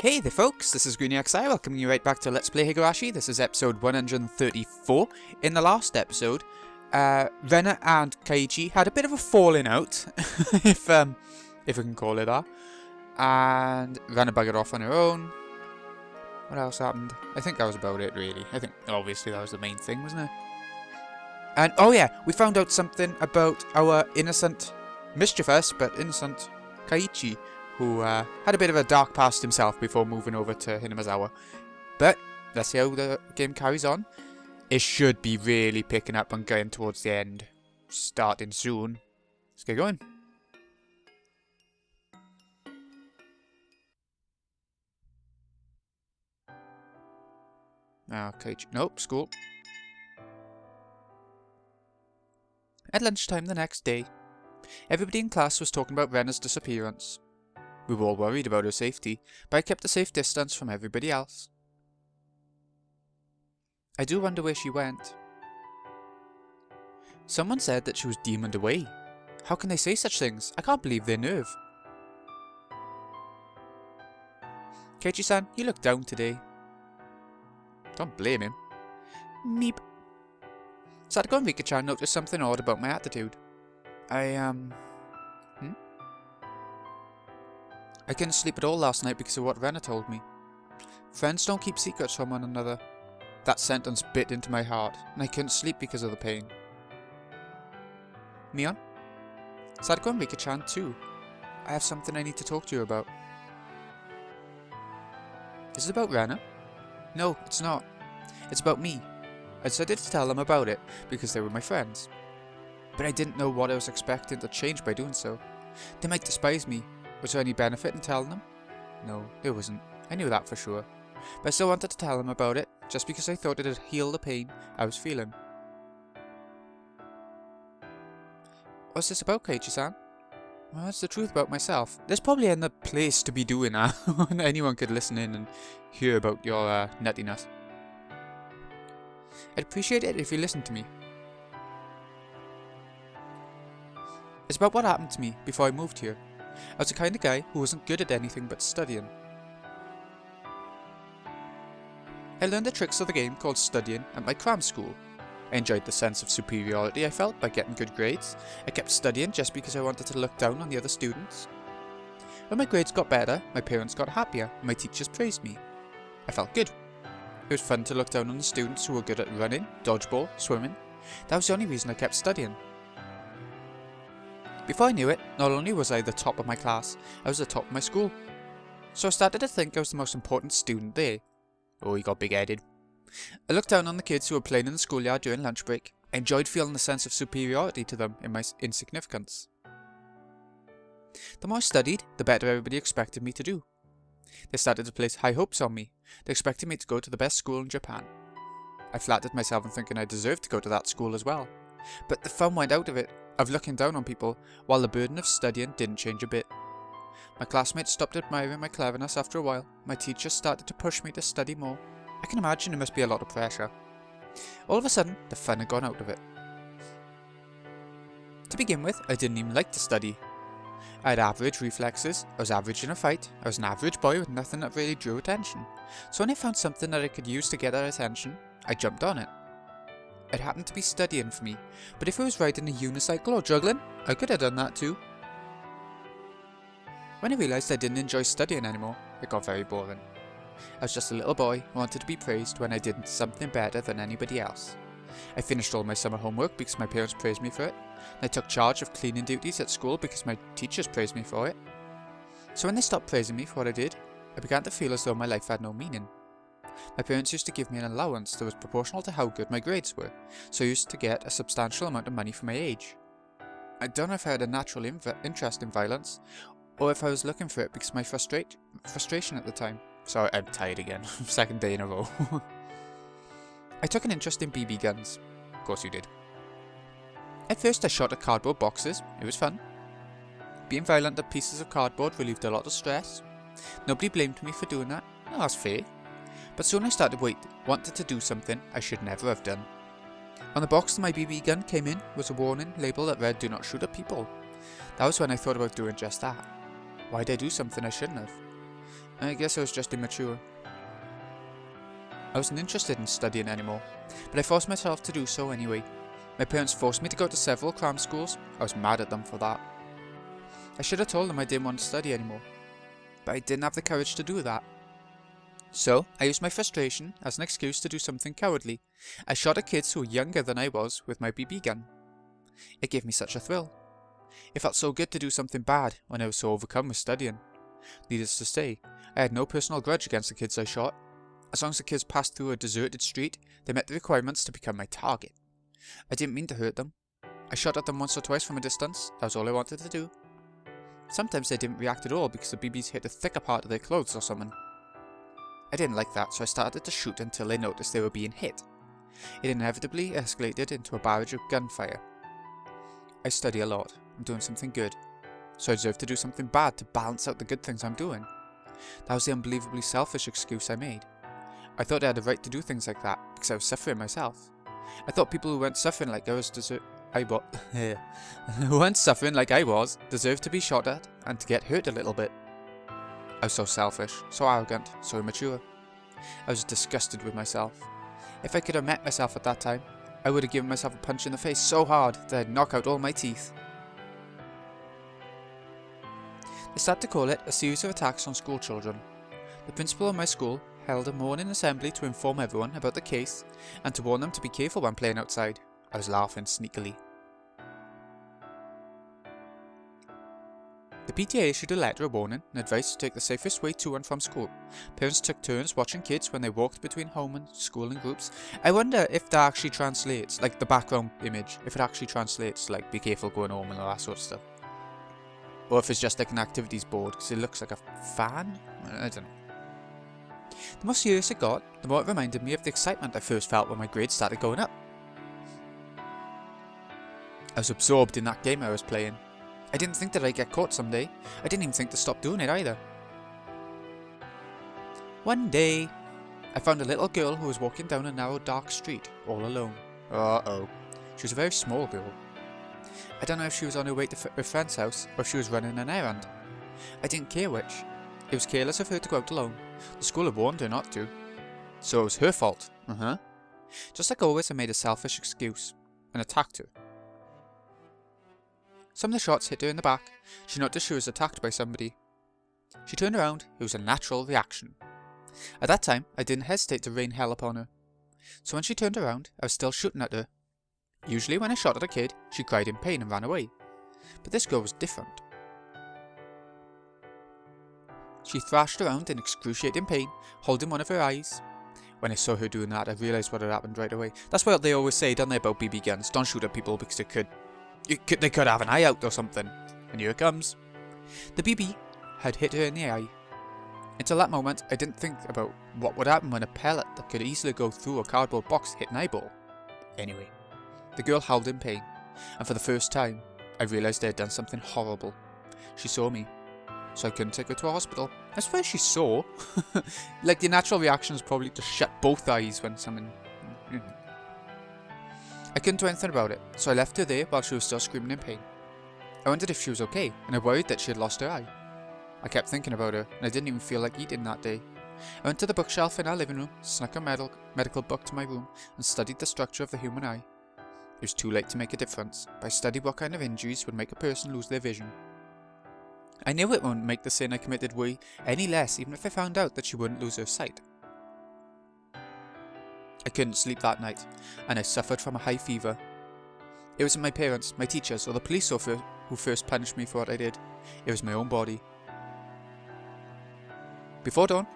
Hey there folks, this is GreenyXI welcoming you right back to Let's Play Higurashi. This is episode 134. In the last episode, Rena and Kaiichi had a bit of a falling out, if we can call it that. And Rena buggered off on her own. What else happened? I think that was about it really. I think obviously that was the main thing, wasn't it? And oh yeah, we found out something about our mischievous but innocent Kaiichi, who had a bit of a dark past himself before moving over to Hinamazawa. But let's see how the game carries on. It should be really picking up and going towards the end. Starting soon. Let's get going. Okay, nope, school. At lunchtime the next day, everybody in class was talking about Rena's disappearance. We were all worried about her safety, but I kept a safe distance from everybody else. I do wonder where she went. Someone said that she was demoned away. How can they say such things? I can't believe their nerve. Keiichi-san, you look down today. Don't blame him. Meep. Sadako and Rika-chan noticed something odd about my attitude. I couldn't sleep at all last night because of what Rena told me. Friends don't keep secrets from one another. That sentence bit into my heart, and I couldn't sleep because of the pain. Mion? Sadako and Rika-chan too. I have something I need to talk to you about. Is it about Rena? No, it's not. It's about me. I decided to tell them about it because they were my friends. But I didn't know what I was expecting to change by doing so. They might despise me. Was there any benefit in telling them? No, there wasn't. I knew that for sure. But I still wanted to tell them about it, just because I thought it'd heal the pain I was feeling. What's this about, Keiichi-san? Well, it's the truth about myself. There's probably another place to be doing that. Anyone could listen in and hear about your nuttiness. I'd appreciate it if you listened to me. It's about what happened to me before I moved here. I was the kind of guy who wasn't good at anything but studying. I learned the tricks of the game called studying at my cram school. I enjoyed the sense of superiority I felt by getting good grades. I kept studying just because I wanted to look down on the other students. When my grades got better, my parents got happier and my teachers praised me. I felt good. It was fun to look down on the students who were good at running, dodgeball, swimming. That was the only reason I kept studying. Before I knew it, not only was I the top of my class, I was the top of my school. So I started to think I was the most important student there. Oh, he got big-headed. I looked down on the kids who were playing in the schoolyard during lunch break. I enjoyed feeling the sense of superiority to them in my insignificance. The more I studied, the better everybody expected me to do. They started to place high hopes on me. They expected me to go to the best school in Japan. I flattered myself in thinking I deserved to go to that school as well. But the fun went out of it, of looking down on people, while the burden of studying didn't change a bit. My classmates stopped admiring my cleverness after a while. My teachers started to push me to study more. I can imagine there must be a lot of pressure. All of a sudden, the fun had gone out of it. To begin with, I didn't even like to study. I had average reflexes, I was average in a fight, I was an average boy with nothing that really drew attention. So when I found something that I could use to get their attention, I jumped on it. It happened to be studying for me, but if I was riding a unicycle or juggling, I could have done that too. When I realised I didn't enjoy studying anymore, it got very boring. I was just a little boy who wanted to be praised when I did something better than anybody else. I finished all my summer homework because my parents praised me for it, and I took charge of cleaning duties at school because my teachers praised me for it. So when they stopped praising me for what I did, I began to feel as though my life had no meaning. My parents used to give me an allowance that was proportional to how good my grades were, so I used to get a substantial amount of money for my age. I don't know if I had a natural interest in violence, or if I was looking for it because of my frustration at the time. Sorry, I'm tired again. Second day in a row. I took an interest in BB guns. Of course you did. At first I shot at cardboard boxes. It was fun. Being violent at pieces of cardboard relieved a lot of stress. Nobody blamed me for doing that. Oh, that's fair. But soon I started wanted to do something I should never have done. On the box that my BB gun came in was a warning label that read, "Do not shoot at people." That was when I thought about doing just that. Why did I do something I shouldn't have? I guess I was just immature. I wasn't interested in studying anymore, but I forced myself to do so anyway. My parents forced me to go to several cram schools. I was mad at them for that. I should have told them I didn't want to study anymore, but I didn't have the courage to do that. So, I used my frustration as an excuse to do something cowardly. I shot at kids who were younger than I was with my BB gun. It gave me such a thrill. It felt so good to do something bad when I was so overcome with studying. Needless to say, I had no personal grudge against the kids I shot. As long as the kids passed through a deserted street, they met the requirements to become my target. I didn't mean to hurt them. I shot at them once or twice from a distance. That was all I wanted to do. Sometimes they didn't react at all because the BBs hit a thicker part of their clothes or something. I didn't like that, so I started to shoot until they noticed they were being hit. It inevitably escalated into a barrage of gunfire. I study a lot. I'm doing something good. So I deserve to do something bad to balance out the good things I'm doing. That was the unbelievably selfish excuse I made. I thought I had the right to do things like that because I was suffering myself. I thought people who weren't suffering like I was who weren't suffering like I was deserved to be shot at and to get hurt a little bit. I was so selfish, so arrogant, so immature. I was disgusted with myself. If I could have met myself at that time, I would have given myself a punch in the face so hard that I'd knock out all my teeth. They started to call it a series of attacks on school children. The principal of my school held a morning assembly to inform everyone about the case and to warn them to be careful when playing outside. I was laughing sneakily. The PTA issued a letter of warning and advice to take the safest way to and from school. Parents took turns watching kids when they walked between home and school in groups. I wonder if that actually translates, like the background image, if it actually translates like be careful going home and all that sort of stuff. Or if it's just like an activities board because it looks like a fan? I don't know. The more serious it got, the more it reminded me of the excitement I first felt when my grades started going up. I was absorbed in that game I was playing. I didn't think that I'd get caught someday. I didn't even think to stop doing it either. One day, I found a little girl who was walking down a narrow dark street, all alone. Uh-oh. She was a very small girl. I don't know if she was on her way to her friend's house or if she was running an errand. I didn't care which. It was careless of her to go out alone. The school had warned her not to. So it was her fault. Just like always, I made a selfish excuse and attacked her. Some of the shots hit her in the back. She noticed she was attacked by somebody. She turned around. It was a natural reaction. At that time, I didn't hesitate to rain hell upon her. So when she turned around, I was still shooting at her. Usually when I shot at a kid, she cried in pain and ran away. But this girl was different. She thrashed around in excruciating pain, holding one of her eyes. When I saw her doing that, I realised what had happened right away. That's what they always say, don't they, about BB guns? Don't shoot at people because they could have an eye out or something. And here it comes. The BB had hit her in the eye. Until that moment, I didn't think about what would happen when a pellet that could easily go through a cardboard box hit an eyeball. Anyway, the girl howled in pain, and for the first time, I realised I had done something horrible. She saw me, so I couldn't take her to a hospital. I swear she saw. Like, the natural reaction is probably to shut both eyes when someone... I couldn't do anything about it, so I left her there while she was still screaming in pain. I wondered if she was okay, and I worried that she had lost her eye. I kept thinking about her, and I didn't even feel like eating that day. I went to the bookshelf in our living room, snuck a medical book to my room, and studied the structure of the human eye. It was too late to make a difference, but I studied what kind of injuries would make a person lose their vision. I knew it wouldn't make the sin I committed weigh any less even if I found out that she wouldn't lose her sight. I couldn't sleep that night, and I suffered from a high fever. It wasn't my parents, my teachers, or the police officer who first punished me for what I did. It was my own body. Before dawn,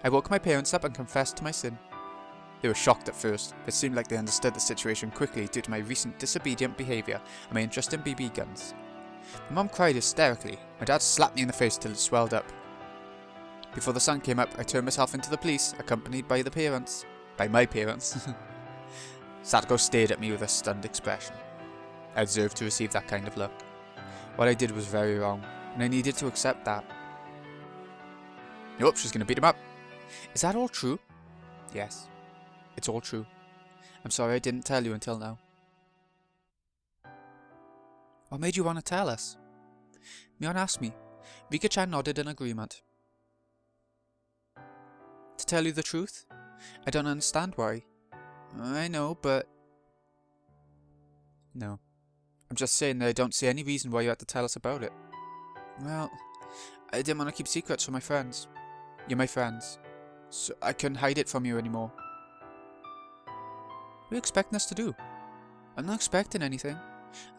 I woke my parents up and confessed to my sin. They were shocked at first, but it seemed like they understood the situation quickly due to my recent disobedient behaviour and my interest in BB guns. My mum cried hysterically. My dad slapped me in the face till it swelled up. Before the sun came up, I turned myself into the police, accompanied by the parents. By my parents. Satko stared at me with a stunned expression. I deserved to receive that kind of look. What I did was very wrong, and I needed to accept that. Nope, she's gonna beat him up. Is that all true? Yes, it's all true. I'm sorry I didn't tell you until now. What made you want to tell us? Mion asked me. Vika-chan nodded in agreement. tell you the truth? I don't understand why. I know, but... No. I'm just saying that I don't see any reason why you had to tell us about it. Well, I didn't want to keep secrets from my friends. You're my friends. So I couldn't hide it from you anymore. What are you expecting us to do? I'm not expecting anything.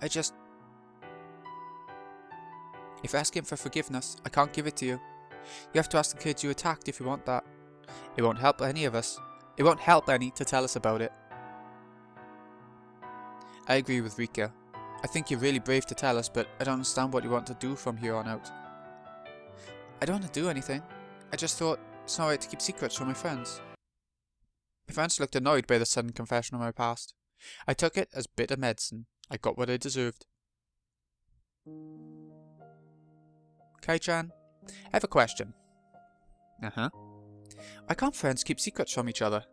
I just... If you're asking for forgiveness, I can't give it to you. You have to ask the kids you attacked if you want that. It won't help any of us. It won't help any to tell us about it. I agree with Rika. I think you're really brave to tell us, but I don't understand what you want to do from here on out. I don't want to do anything. I just thought it's not right to keep secrets from my friends. My friends looked annoyed by the sudden confession of my past. I took it as bitter medicine. I got what I deserved. Kai-chan, I have a question. Uh-huh. Why can't friends keep secrets from each other?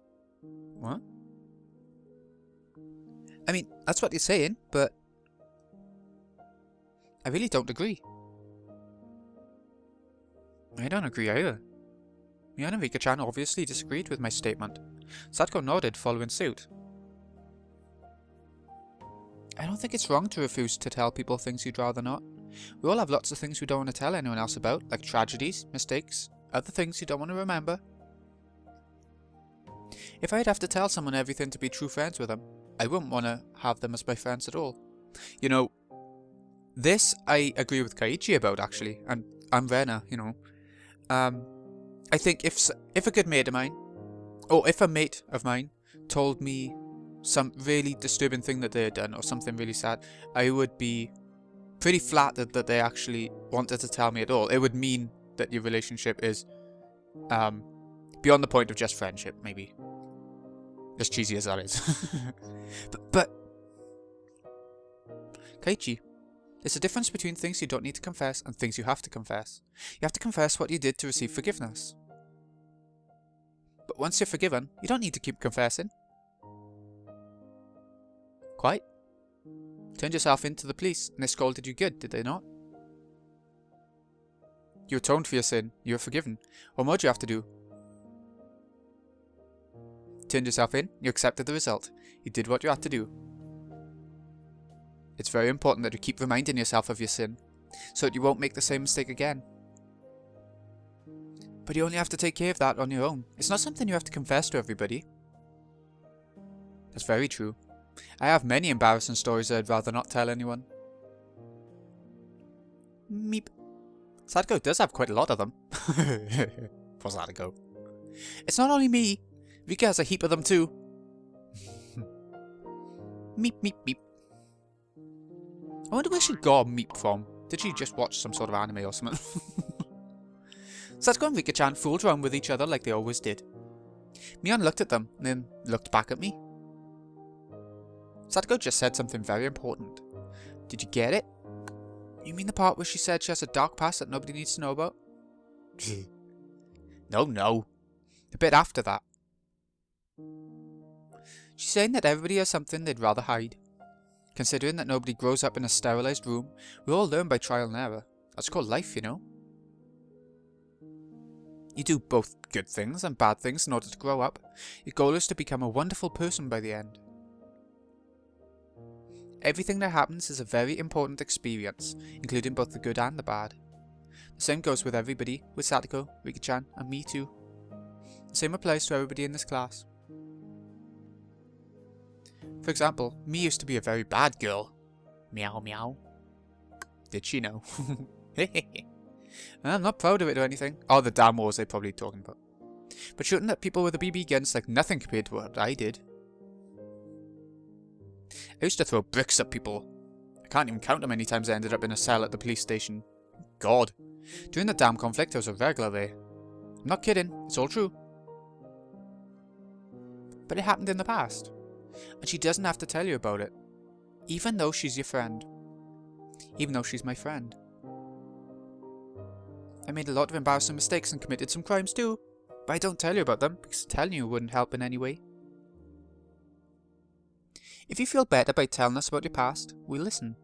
What? I mean, that's what you're saying, but... I really don't agree. I don't agree either. Me and Rika-chan obviously disagreed with my statement. Satoko nodded, following suit. I don't think it's wrong to refuse to tell people things you'd rather not. We all have lots of things we don't want to tell anyone else about, like tragedies, mistakes, other things you don't want to remember. If I'd have to tell someone everything to be true friends with them, I wouldn't want to have them as my friends at all. You know, this I agree with Kaiichi about, actually, and I'm Rena, you know. I think if a good mate of mine, or if a mate of mine told me some really disturbing thing that they had done, or something really sad, I would be pretty flattered that they actually wanted to tell me at all. It would mean that your relationship is beyond the point of just friendship, maybe. As cheesy as that is. but Kaiichi, there's a difference between things you don't need to confess and things you have to confess. You have to confess what you did to receive forgiveness. But once you're forgiven, you don't need to keep confessing. Quite. Turned yourself in to the police and they scolded you good, did they not? You atoned for your sin, you were forgiven. What more do you have to do? Turned yourself in, you accepted the result. You did what you had to do. It's very important that you keep reminding yourself of your sin, so that you won't make the same mistake again. But you only have to take care of that on your own. It's not something you have to confess to everybody. That's very true. I have many embarrassing stories that I'd rather not tell anyone. Meep. Sadako does have quite a lot of them. For Sadako. It's not only me. Rika has a heap of them too. Meep, meep, meep. I wonder where she got Meep from. Did she just watch some sort of anime or something? Satsuko and Rika-chan fooled around with each other like they always did. Mion looked at them, and then looked back at me. Satsuko just said something very important. Did you get it? You mean the part where she said she has a dark past that nobody needs to know about? No. The bit after that. She's saying that everybody has something they'd rather hide. Considering that nobody grows up in a sterilized room, we all learn by trial and error. That's called life, you know. You do both good things and bad things in order to grow up. Your goal is to become a wonderful person by the end. Everything that happens is a very important experience, including both the good and the bad. The same goes with everybody, with Satoko, Rika-chan, and me too. The same applies to everybody in this class. For example, me used to be a very bad girl. Meow meow. Did she know? I'm not proud of it or anything. Oh, the damn wars they're probably talking about. But shooting at people with a BB gun's like nothing compared to what I did. I used to throw bricks at people. I can't even count how many times I ended up in a cell at the police station. God. During the damn conflict, I was a regular there. I'm not kidding, it's all true. But it happened in the past. And she doesn't have to tell you about it. Even though she's your friend. Even though she's my friend. I made a lot of embarrassing mistakes and committed some crimes too. But I don't tell you about them, because telling you wouldn't help in any way. If you feel better by telling us about your past, we'll listen.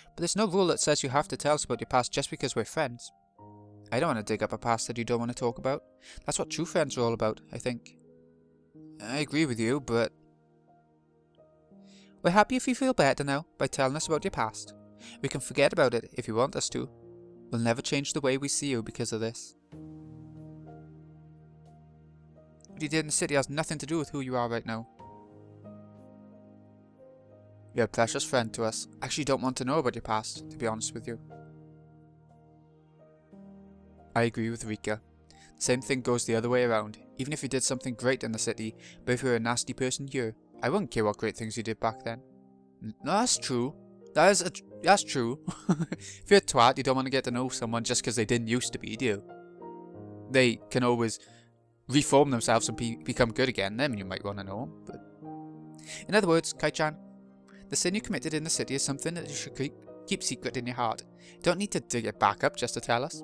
But there's no rule that says you have to tell us about your past just because we're friends. I don't want to dig up a past that you don't want to talk about. That's what true friends are all about, I think. I agree with you, but... We're happy if you feel better now by telling us about your past. We can forget about it if you want us to. We'll never change the way we see you because of this. What you did in the city has nothing to do with who you are right now. You're a precious friend to us. I actually don't want to know about your past, to be honest with you. I agree with Rika. The same thing goes the other way around. Even if you did something great in the city, but if you're a nasty person here, I wouldn't care what great things you did back then. No, that's true. That's true. If you're a twat, you don't want to get to know someone just because they didn't used to be, do you? They can always reform themselves and become good again, then you might want to know them. But in other words, Kai-chan, the sin you committed in the city is something that you should keep secret in your heart. You don't need to dig it back up just to tell us.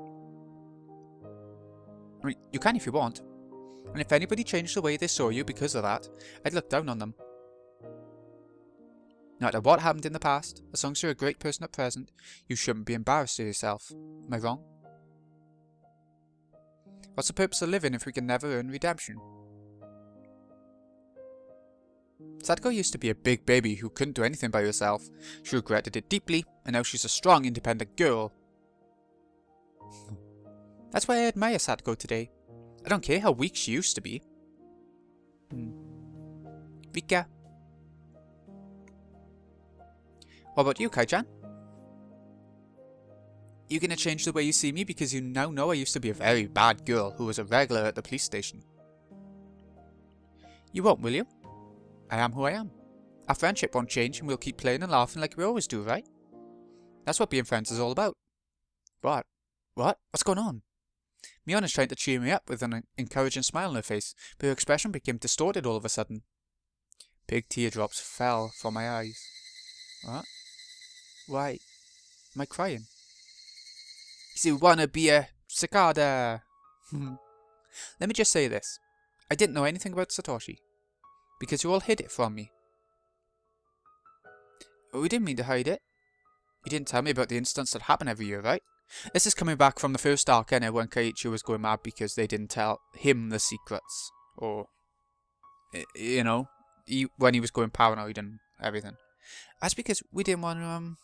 I mean, you can if you want. And if anybody changed the way they saw you because of that, I'd look down on them. No matter what happened in the past, as long as you're a great person at present, you shouldn't be embarrassed of yourself. Am I wrong? What's the purpose of living if we can never earn redemption? Sadako used to be a big baby who couldn't do anything by herself. She regretted it deeply, and now she's a strong, independent girl. That's why I admire Sadako today. I don't care how weak she used to be. Rika. What about you, Kai-chan? You gonna change the way you see me because you now know I used to be a very bad girl who was a regular at the police station? You won't, will you? I am who I am. Our friendship won't change and we'll keep playing and laughing like we always do, right? That's what being friends is all about. What? What? What's going on? Miona's trying to cheer me up with an encouraging smile on her face, but her expression became distorted all of a sudden. Big teardrops fell from my eyes. What? Why? Am I crying? You wanna be a cicada? Let me just say this. I didn't know anything about Satoshi. Because you all hid it from me. We didn't mean to hide it. You didn't tell me about the incidents that happen every year, right? This is coming back from the first arc, I know, when Keiichi was going mad because they didn't tell him the secrets. Or, you know, when he was going paranoid and everything. That's because we didn't want to,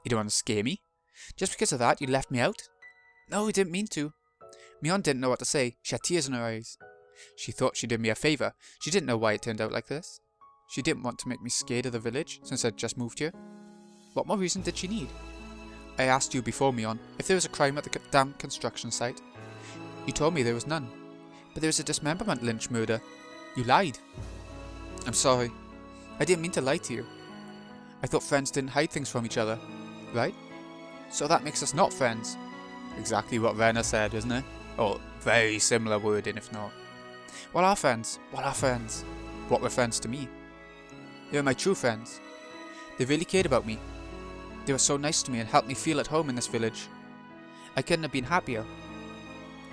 you didn't want to scare me. Just because of that, you left me out? No, we didn't mean to. Mion didn't know what to say. She had tears in her eyes. She thought she did me a favour. She didn't know why it turned out like this. She didn't want to make me scared of the village, since I'd just moved here. What more reason did she need? I asked you before, Mion, if there was a crime at the damn construction site. You told me there was none. But there was a dismemberment lynch murder. You lied. I'm sorry. I didn't mean to lie to you. I thought friends didn't hide things from each other, right? So that makes us not friends. Exactly what Rena said, isn't it? Or very similar wording, if not. What are friends? What are friends? What were friends to me? They were my true friends. They really cared about me. They were so nice to me and helped me feel at home in this village. I couldn't have been happier.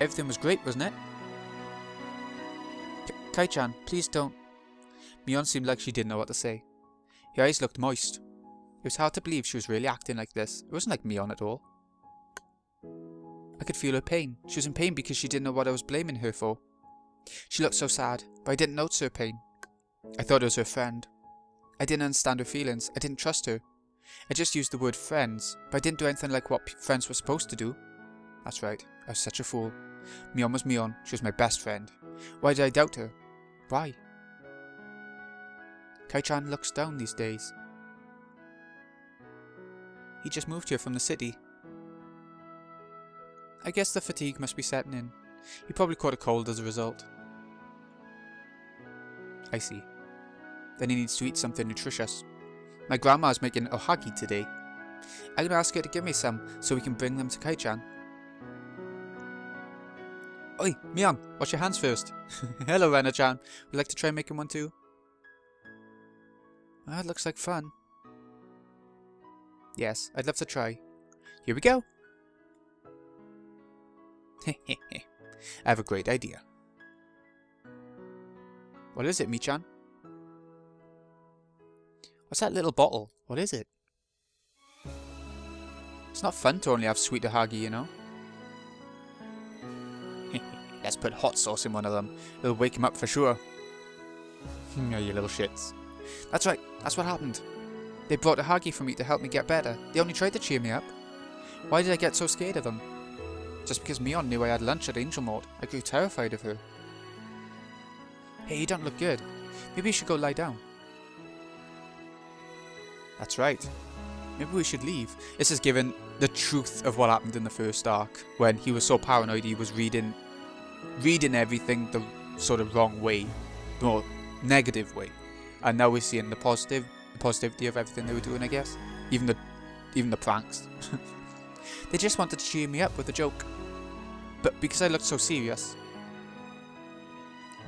Everything was great, wasn't it? Kai-chan, please don't. Mion seemed like she didn't know what to say. Her eyes looked moist. It was hard to believe she was really acting like this. It wasn't like Mion at all. I could feel her pain. She was in pain because she didn't know what I was blaming her for. She looked so sad, but I didn't notice her pain. I thought it was her friend. I didn't understand her feelings. I didn't trust her. I just used the word friends, but I didn't do anything like what friends were supposed to do. That's right, I was such a fool. Mion was Mion. She was my best friend. Why did I doubt her? Why? Kai-chan looks down these days. He just moved here from the city. I guess the fatigue must be setting in. He probably caught a cold as a result. I see. Then he needs to eat something nutritious. My grandma's making ohagi today. I'm gonna ask her to give me some so we can bring them to Kai-chan. Oi, Mion, wash your hands first. Hello, Rena-chan. Would you like to try making one too? That looks like fun. Yes, I'd love to try. Here we go. I have a great idea. What is it, Mi-chan? What's that little bottle? What is it? It's not fun to only have sweet ohagi, you know? Let's put hot sauce in one of them. It'll wake him up for sure. Yeah, you little shits. That's right, that's what happened. They brought a Huggy for me to help me get better. They only tried to cheer me up. Why did I get so scared of them? Just because Mion knew I had lunch at Angel Mode, I grew terrified of her. Hey, you don't look good. Maybe you should go lie down. That's right. Maybe we should leave. This is given the truth of what happened in the first arc, when he was so paranoid he was reading everything the sort of wrong way, the more negative way. And now we're seeing the positivity of everything they were doing, I guess. Even the pranks. They just wanted to cheer me up with a joke. But because I looked so serious.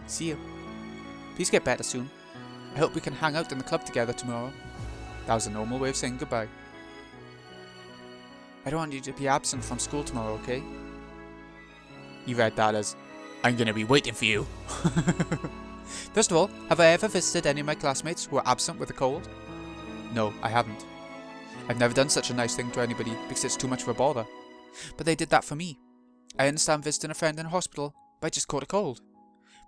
See you. Please get better soon. I hope we can hang out in the club together tomorrow. That was a normal way of saying goodbye. I don't want you to be absent from school tomorrow, okay? You read that as, I'm gonna be waiting for you. First of all, have I ever visited any of my classmates who were absent with a cold? No, I haven't. I've never done such a nice thing to anybody because it's too much of a bother. But they did that for me. I understand visiting a friend in a hospital, but I just caught a cold.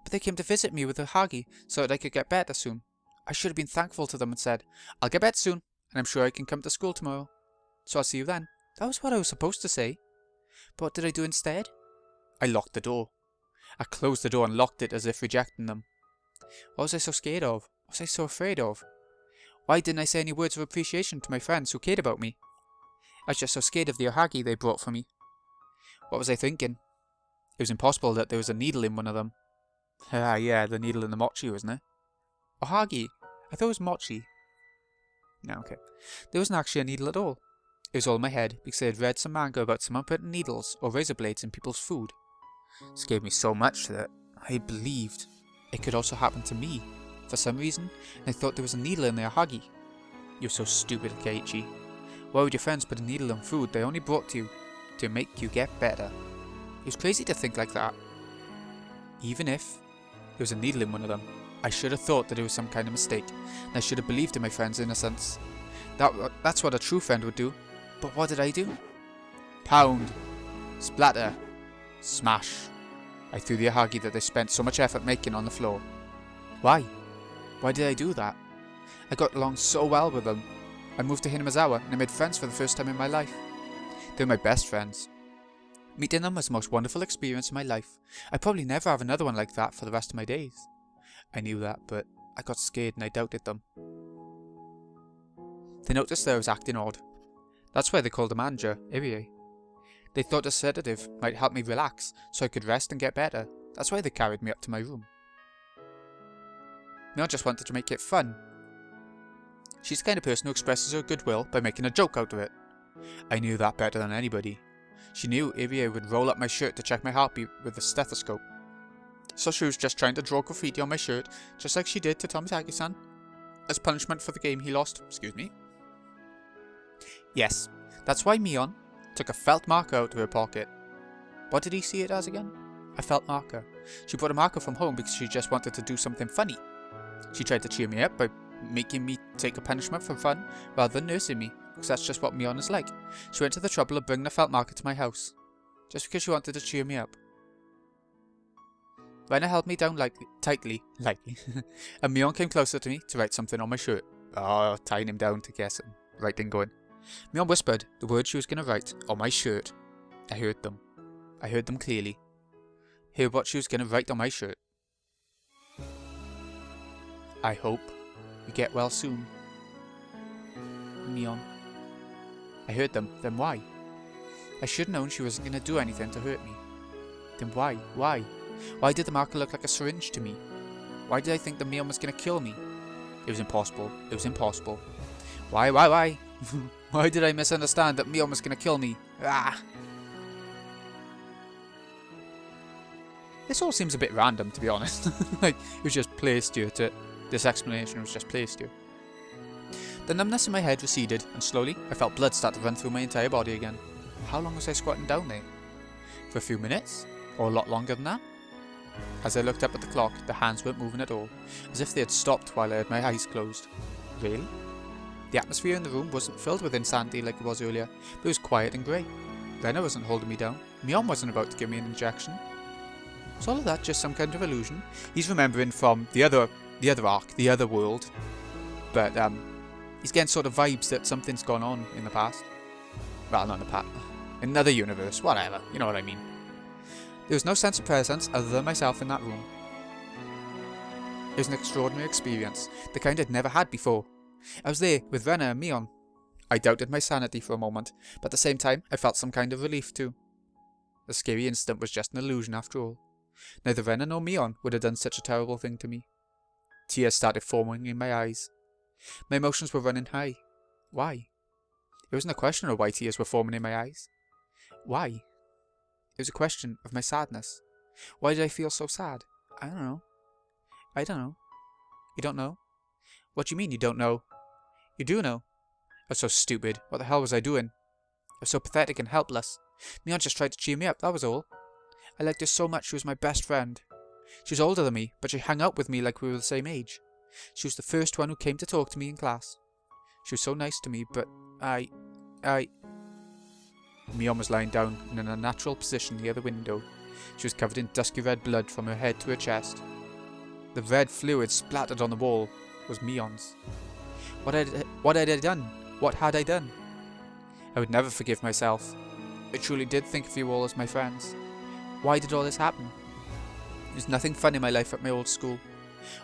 But they came to visit me with a Huggy so that I could get better soon. I should have been thankful to them and said, I'll get better soon, and I'm sure I can come to school tomorrow. So I'll see you then. That was what I was supposed to say. But what did I do instead? I locked the door. I closed the door and locked it as if rejecting them. What was I so scared of? What was I so afraid of? Why didn't I say any words of appreciation to my friends who cared about me? I was just so scared of the ohagi they brought for me. What was I thinking? It was impossible that there was a needle in one of them. Ah, yeah, the needle in the mochi, wasn't it? Ohagi? I thought it was mochi. No, okay. There wasn't actually a needle at all. It was all in my head because I had read some manga about someone putting needles or razor blades in people's food. It scared me so much that I believed it could also happen to me. For some reason, I thought there was a needle in the ohagi. You're so stupid, Keiichi. Why would your friends put a needle in food they only brought to you to make you get better? It was crazy to think like that. Even if there was a needle in one of them, I should have thought that it was some kind of mistake, and I should have believed in my friend's innocence. That's what a true friend would do. But what did I do? Pound. Splatter. Smash. I threw the ohagi that they spent so much effort making on the floor. Why? Why did I do that? I got along so well with them. I moved to Hinamazawa and I made friends for the first time in my life. They were my best friends. Meeting them was the most wonderful experience in my life. I'd probably never have another one like that for the rest of my days. I knew that, but I got scared and I doubted them. They noticed that I was acting odd. That's why they called the manager Irie. They thought a sedative might help me relax so I could rest and get better. That's why they carried me up to my room. Mel just wanted to make it fun. She's the kind of person who expresses her goodwill by making a joke out of it. I knew that better than anybody. She knew Irie would roll up my shirt to check my heartbeat with a stethoscope. So she was just trying to draw graffiti on my shirt, just like she did to Tomitaki-san, as punishment for the game he lost. Excuse me. Yes, that's why Mion took a felt marker out of her pocket. What did he see it as again? A felt marker. She brought a marker from home because she just wanted to do something funny. She tried to cheer me up by making me take a punishment for fun rather than nursing me, because that's just what Mion is like. She went to the trouble of bringing a felt marker to my house, just because she wanted to cheer me up. Raina held me down tightly, and Mion came closer to me to write something on my shirt. Oh, tying him down to get some writing going. Mion whispered the words she was going to write on my shirt. I heard them. I heard them clearly. Hear what she was going to write on my shirt. I hope you get well soon. Mion. I heard them. Then why? I should have known she wasn't going to do anything to hurt me. Then why? Why? Why did the marker look like a syringe to me? Why did I think that Mion was going to kill me? It was impossible. It was impossible. Why? Why did I misunderstand that Mion was going to kill me? Ah! This all seems a bit random, to be honest. Like, it was just placed here to... This explanation was just placed here. The numbness in my head receded, and slowly, I felt blood start to run through my entire body again. How long was I squatting down there? For a few minutes? Or a lot longer than that? As I looked up at the clock, the hands weren't moving at all, as if they had stopped while I had my eyes closed. Really? The atmosphere in the room wasn't filled with insanity like it was earlier, but it was quiet and grey. Rena wasn't holding me down. Mion wasn't about to give me an injection. Was all of that just some kind of illusion? He's remembering from the other arc, the other world, but he's getting sort of vibes that something's gone on in the past. Well, not in the past. In another universe, whatever, you know what I mean. There was no sense of presence other than myself in that room. It was an extraordinary experience, the kind I'd never had before. I was there with Rena and Mion. I doubted my sanity for a moment, but at the same time I felt some kind of relief too. The scary incident was just an illusion after all. Neither Rena nor Mion would have done such a terrible thing to me. Tears started forming in my eyes. My emotions were running high. Why? It wasn't a question of why tears were forming in my eyes. Why? It was a question of my sadness. Why did I feel so sad? I don't know. I don't know. You don't know? What do you mean you don't know? You do know. I was so stupid. What the hell was I doing? I was so pathetic and helpless. Mion just tried to cheer me up, that was all. I liked her so much, she was my best friend. She was older than me, but she hung out with me like we were the same age. She was the first one who came to talk to me in class. She was so nice to me, but Mion was lying down in an unnatural position near the window. She was covered in dusky red blood from her head to her chest. The red fluid splattered on the wall was Mion's. What had I done? What had I done? I would never forgive myself. I truly did think of you all as my friends. Why did all this happen? There was nothing fun in my life at my old school.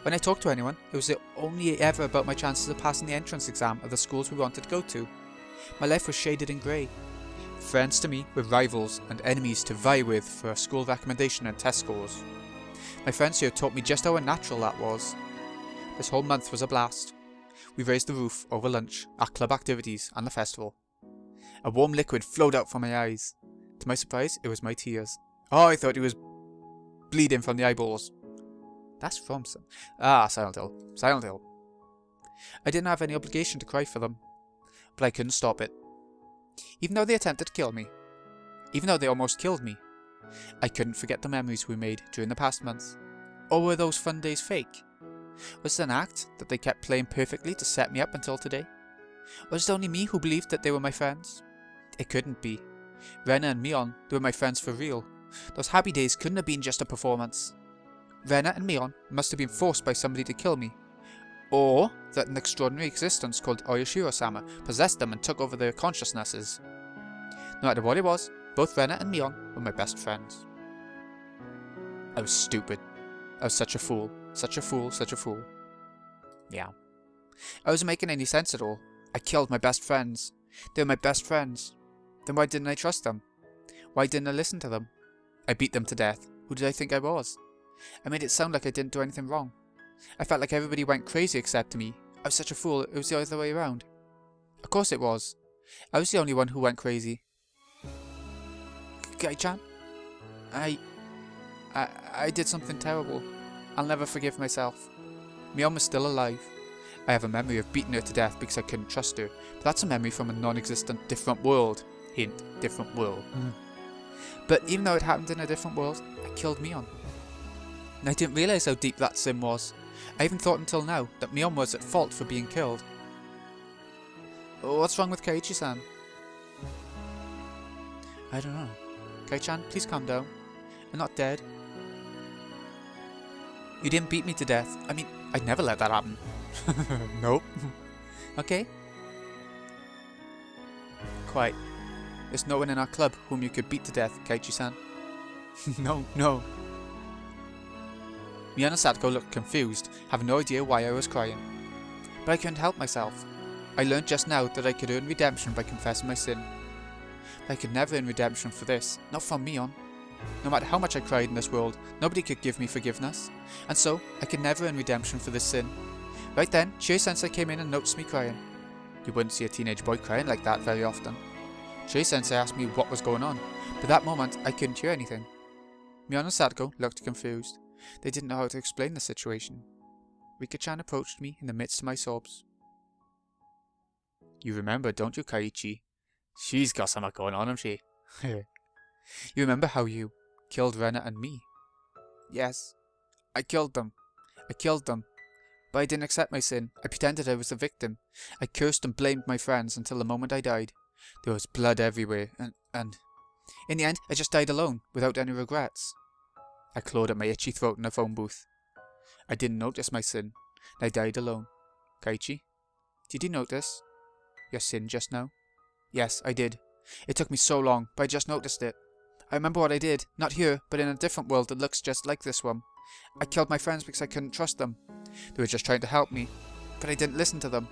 When I talked to anyone, it was only ever about my chances of passing the entrance exam of the schools we wanted to go to. My life was shaded in grey. Friends to me were rivals and enemies to vie with for school recommendation and test scores. My friends here taught me just how unnatural that was. This whole month was a blast. We raised the roof over lunch, our club activities and the festival. A warm liquid flowed out from my eyes. To my surprise, it was my tears. Oh, I thought it was bleeding from the eyeballs. That's from some... Silent Hill. Silent Hill. I didn't have any obligation to cry for them, but I couldn't stop it. Even though they attempted to kill me, even though they almost killed me, I couldn't forget the memories we made during the past month. Or were those fun days fake? Was it an act that they kept playing perfectly to set me up until today? Was it only me who believed that they were my friends? It couldn't be. Rena and Mion, they were my friends for real. Those happy days couldn't have been just a performance. Rena and Mion must have been forced by somebody to kill me. Or that an extraordinary existence called Oyashiro-sama possessed them and took over their consciousnesses. No matter what it was, both Rena and Mion were my best friends. I was stupid. I was such a fool. Such a fool, such a fool. Yeah. I wasn't making any sense at all. I killed my best friends. They were my best friends. Then why didn't I trust them? Why didn't I listen to them? I beat them to death. Who did I think I was? I made it sound like I didn't do anything wrong. I felt like everybody went crazy except me. I was such a fool, it was the other way around. Of course it was. I was the only one who went crazy. Kai-chan? I did something terrible. I'll never forgive myself. Mion was still alive. I have a memory of beating her to death because I couldn't trust her, but that's a memory from a non-existent different world. Hint, different world. But even though it happened in a different world, I killed Mion. And I didn't realise how deep that sin was. I even thought until now that Mion was at fault for being killed. What's wrong with Keiichi-san? I don't know. Kai-chan, please calm down. I'm not dead. You didn't beat me to death. I mean, I'd never let that happen. Nope. Okay. Quite. There's no one in our club whom you could beat to death, Keiichi-san. No. Mion and Satoko looked confused, having no idea why I was crying. But I couldn't help myself. I learned just now that I could earn redemption by confessing my sin. But I could never earn redemption for this, not from Mion. No matter how much I cried in this world, nobody could give me forgiveness, and so I could never earn redemption for this sin. Right then, Chie-sensei came in and noticed me crying. You wouldn't see a teenage boy crying like that very often. Chie-sensei asked me what was going on, but that moment I couldn't hear anything. Mion and Satoko looked confused. They didn't know how to explain the situation. Rika-chan approached me in the midst of my sobs. You remember, don't you, Kaiichi? She's got something going on, hasn't she? You remember how you killed Rena and me? Yes. I killed them. But I didn't accept my sin. I pretended I was the victim. I cursed and blamed my friends until the moment I died. There was blood everywhere, and... In the end, I just died alone, without any regrets. I clawed at my itchy throat in the phone booth. I didn't notice my sin, and I died alone. Kaiichi, did you notice your sin just now? Yes, I did. It took me so long, but I just noticed it. I remember what I did, not here, but in a different world that looks just like this one. I killed my friends because I couldn't trust them. They were just trying to help me, but I didn't listen to them.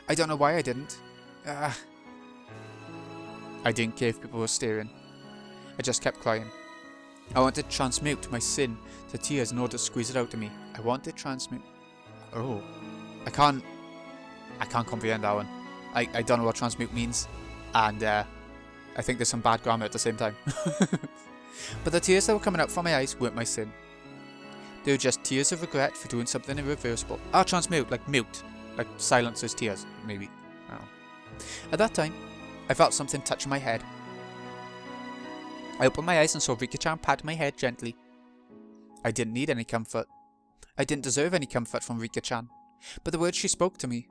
I don't know why I didn't. I didn't care if people were staring. I just kept crying. I wanted to transmute my sin to tears in order to squeeze it out of me. I wanted to transmute... Oh. I can't comprehend that one. I don't know what transmute means. And I think there's some bad grammar at the same time. But the tears that were coming out from my eyes weren't my sin. They were just tears of regret for doing something irreversible. Transmute, like mute. Like silences tears, maybe. I don't know. At that time, I felt something touching my head. I opened my eyes and saw Rika-chan pat my head gently. I didn't need any comfort. I didn't deserve any comfort from Rika-chan. But the words she spoke to me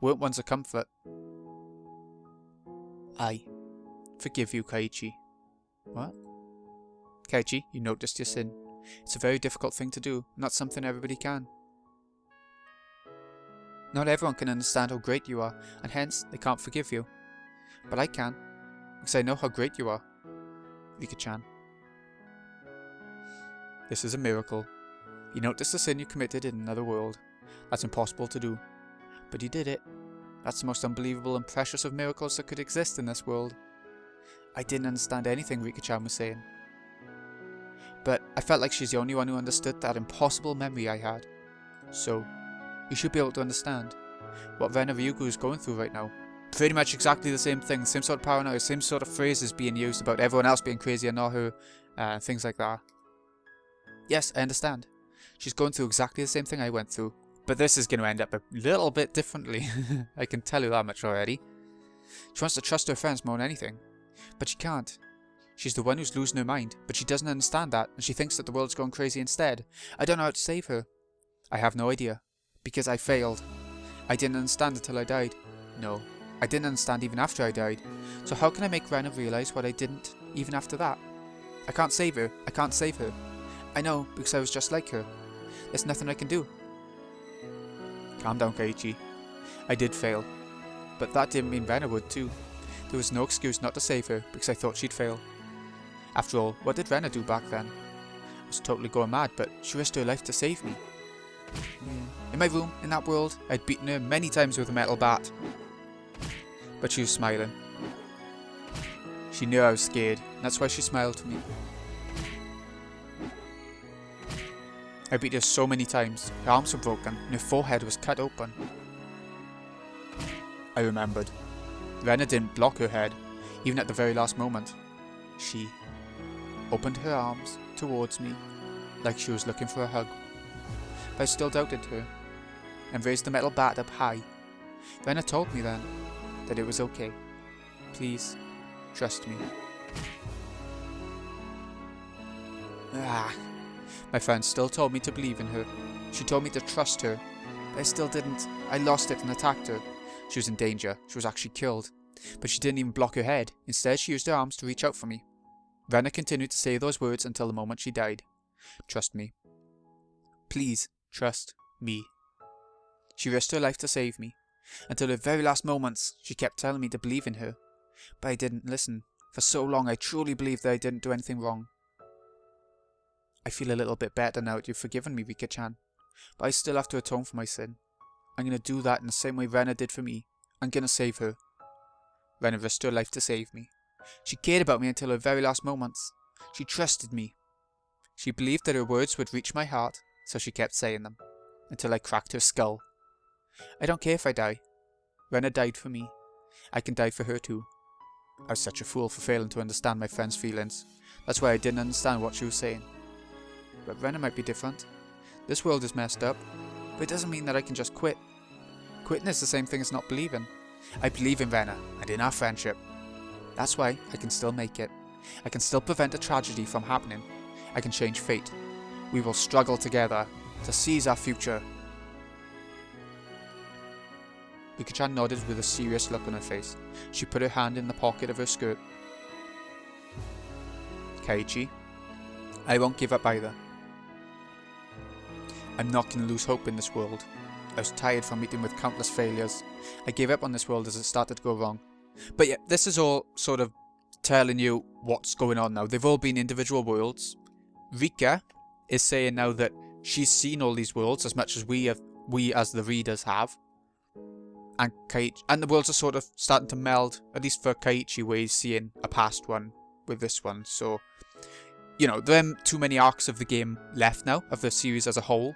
weren't ones of comfort. I forgive you, Kaiichi. What? Kaiichi, you noticed your sin. It's a very difficult thing to do, not something everybody can. Not everyone can understand how great you are, and hence they can't forgive you. But I can, because I know how great you are, Rika-chan. This is a miracle. You noticed the sin you committed in another world. That's impossible to do. But you did it. That's the most unbelievable and precious of miracles that could exist in this world. I didn't understand anything Rika-chan was saying. But I felt like she's the only one who understood that impossible memory I had. So, you should be able to understand what Ren Ryugu is going through right now. Pretty much exactly the same thing, same sort of paranoia, same sort of phrases being used about everyone else being crazy and not her, things like that. Yes, I understand. She's going through exactly the same thing I went through. But this is going to end up a little bit differently. I can tell you that much already. She wants to trust her friends more than anything. But she can't. She's the one who's losing her mind, but she doesn't understand that, and she thinks that the world's going crazy instead. I don't know how to save her. I have no idea. Because I failed. I didn't understand until I died. No, I didn't understand even after I died. So how can I make Rena realise what I didn't, even after that? I can't save her. I can't save her. I know, because I was just like her. There's nothing I can do. Calm down, Kaiichi. I did fail. But that didn't mean Rena would too. There was no excuse not to save her, because I thought she'd fail. After all, what did Rena do back then? I was totally going mad, but she risked her life to save me. In my room, in that world, I'd beaten her many times with a metal bat. But she was smiling. She knew I was scared, and that's why she smiled to me. I beat her so many times, her arms were broken, and her forehead was cut open. I remembered. Rena didn't block her head, even at the very last moment. She opened her arms towards me, like she was looking for a hug. But I still doubted her, and raised the metal bat up high. Rena told me then that it was okay. Please, trust me. My friend still told me to believe in her. She told me to trust her, but I still didn't. I lost it and attacked her. She was in danger. She was actually killed. But she didn't even block her head. Instead, she used her arms to reach out for me. Rena continued to say those words until the moment she died. Trust me. Please, trust me. She risked her life to save me. Until her very last moments, she kept telling me to believe in her. But I didn't listen. For so long, I truly believed that I didn't do anything wrong. I feel a little bit better now that you've forgiven me, Rika-chan. But I still have to atone for my sin. I'm going to do that in the same way Rena did for me. I'm going to save her. Rena risked her life to save me. She cared about me until her very last moments. She trusted me. She believed that her words would reach my heart, so she kept saying them, until I cracked her skull. I don't care if I die. Rena died for me. I can die for her too. I was such a fool for failing to understand my friend's feelings. That's why I didn't understand what she was saying. But Rena might be different. This world is messed up, but it doesn't mean that I can just quit. Quitting is the same thing as not believing. I believe in Rena, and in our friendship. That's why I can still make it. I can still prevent a tragedy from happening. I can change fate. We will struggle together to seize our future. Rika-chan nodded with a serious look on her face. She put her hand in the pocket of her skirt. Kaiichi, I won't give up either. I'm not going to lose hope in this world. I was tired from meeting with countless failures. I gave up on this world as it started to go wrong. But yeah, this is all sort of telling you what's going on now. They've all been individual worlds. Rika is saying now that she's seen all these worlds as much as we as the readers have. And the worlds are sort of starting to meld, at least for Kaiichi, where he's seeing a past one with this one. So, you know, there aren't too many arcs of the game left now, of the series as a whole.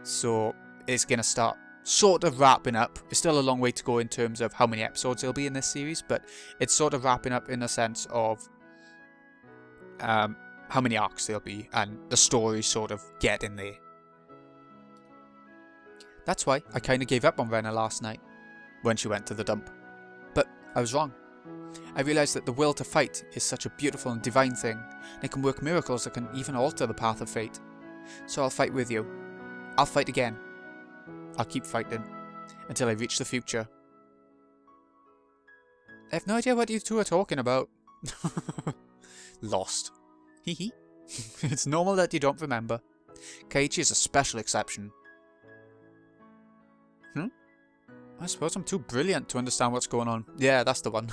So it's going to start sort of wrapping up. It's still a long way to go in terms of how many episodes there'll be in this series, but it's sort of wrapping up in a sense of how many arcs there'll be, and the story sort of getting there. That's why I kind of gave up on Rena last night, when she went to the dump. But I was wrong. I realised that the will to fight is such a beautiful and divine thing, and it can work miracles that can even alter the path of fate. So I'll fight with you. I'll fight again. I'll keep fighting, until I reach the future. I have no idea what you two are talking about. Lost. Hehe. It's normal that you don't remember. Kaiichi is a special exception. I suppose I'm too brilliant to understand what's going on. Yeah, that's the one.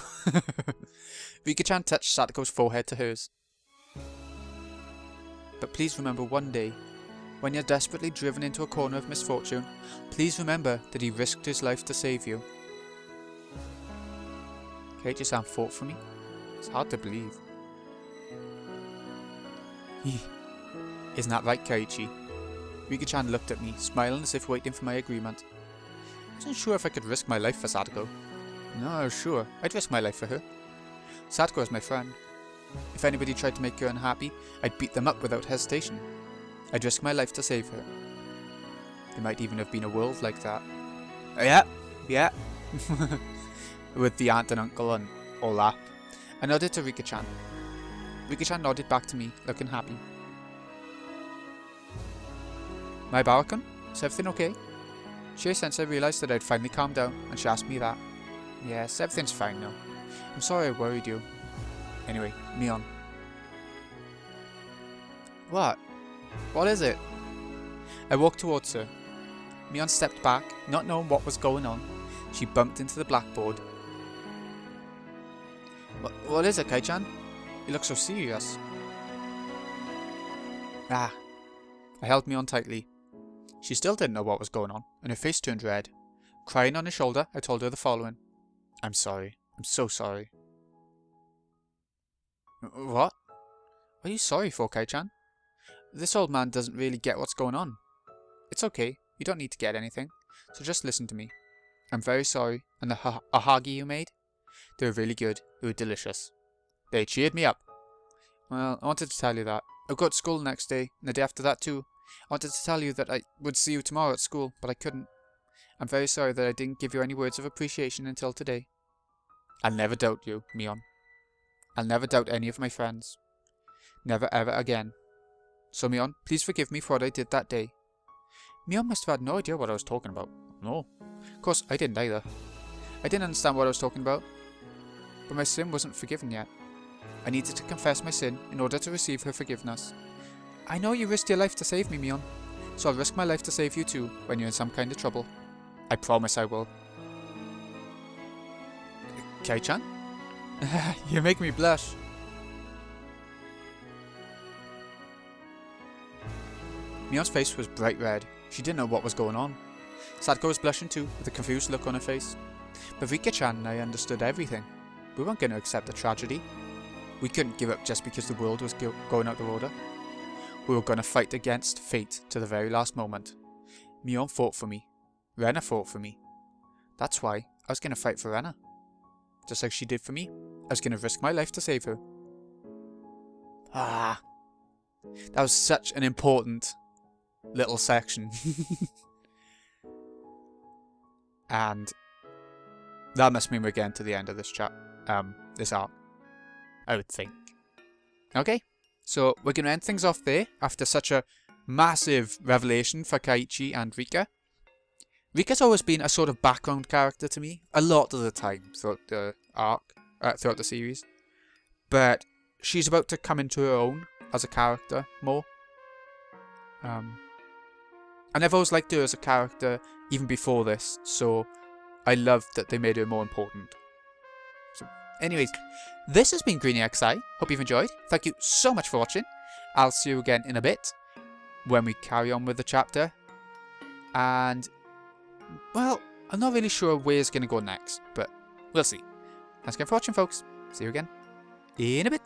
Rika-chan touched Satoko's forehead to hers. But please remember one day, when you're desperately driven into a corner of misfortune, please remember that he risked his life to save you. Kaiichi-san fought for me? It's hard to believe. Isn't that right, Kaiichi? Rika-chan looked at me, smiling as if waiting for my agreement. I wasn't sure if I could risk my life for Satoko. No, sure, I'd risk my life for her. Satoko is my friend. If anybody tried to make her unhappy, I'd beat them up without hesitation. I'd risk my life to save her. There might even have been a world like that. Yeah. With the aunt and uncle and all that. I nodded to Rika-chan. Rika-chan nodded back to me, looking happy. My Barakun? Is everything okay? Sensei realised that I'd finally calmed down, and she asked me that. Yes, everything's fine now. I'm sorry I worried you. Anyway, Mion. What? What is it? I walked towards her. Mion stepped back, not knowing what was going on. She bumped into the blackboard. What is it, Kai-chan? You look so serious. I held Mion tightly. She still didn't know what was going on, and her face turned red. Crying on her shoulder, I told her the following. I'm sorry. I'm so sorry. What? What are you sorry for, Kai-chan? This old man doesn't really get what's going on. It's okay. You don't need to get anything. So just listen to me. I'm very sorry, and the ahagi you made? They were really good. They were delicious. They cheered me up. Well, I wanted to tell you that. I'll go to school the next day, and the day after that too. I wanted to tell you that I would see you tomorrow at school, but I couldn't. I'm very sorry that I didn't give you any words of appreciation until today. I'll never doubt you, Mion. I'll never doubt any of my friends. Never ever again. So Mion, please forgive me for what I did that day. Mion must have had no idea what I was talking about. No. Of course, I didn't either. I didn't understand what I was talking about. But my sin wasn't forgiven yet. I needed to confess my sin in order to receive her forgiveness. I know you risked your life to save me, Mion. So I'll risk my life to save you too, when you're in some kind of trouble. I promise I will. Kai-chan? You make me blush. Mion's face was bright red. She didn't know what was going on. Sadako was blushing too, with a confused look on her face. But Rika-chan and I understood everything. We weren't going to accept the tragedy. We couldn't give up just because the world was going out of order. We were going to fight against fate to the very last moment. Mion fought for me. Rena fought for me. That's why I was going to fight for Rena. Just like she did for me. I was going to risk my life to save her. That was such an important little section. And that must mean we're getting to the end of this this arc, I would think. Okay, so we're going to end things off there after such a massive revelation for Kaiichi and Rika. Rika's always been a sort of background character to me, a lot of the time throughout the arc, throughout the series. But she's about to come into her own as a character more. And I've always liked her as a character even before this, so I love that they made her more important. So, anyways, this has been Greeny XI. Hope you've enjoyed. Thank you so much for watching. I'll see you again in a bit when we carry on with the chapter. And, well, I'm not really sure where it's going to go next, but we'll see. Thanks again for watching, folks. See you again in a bit.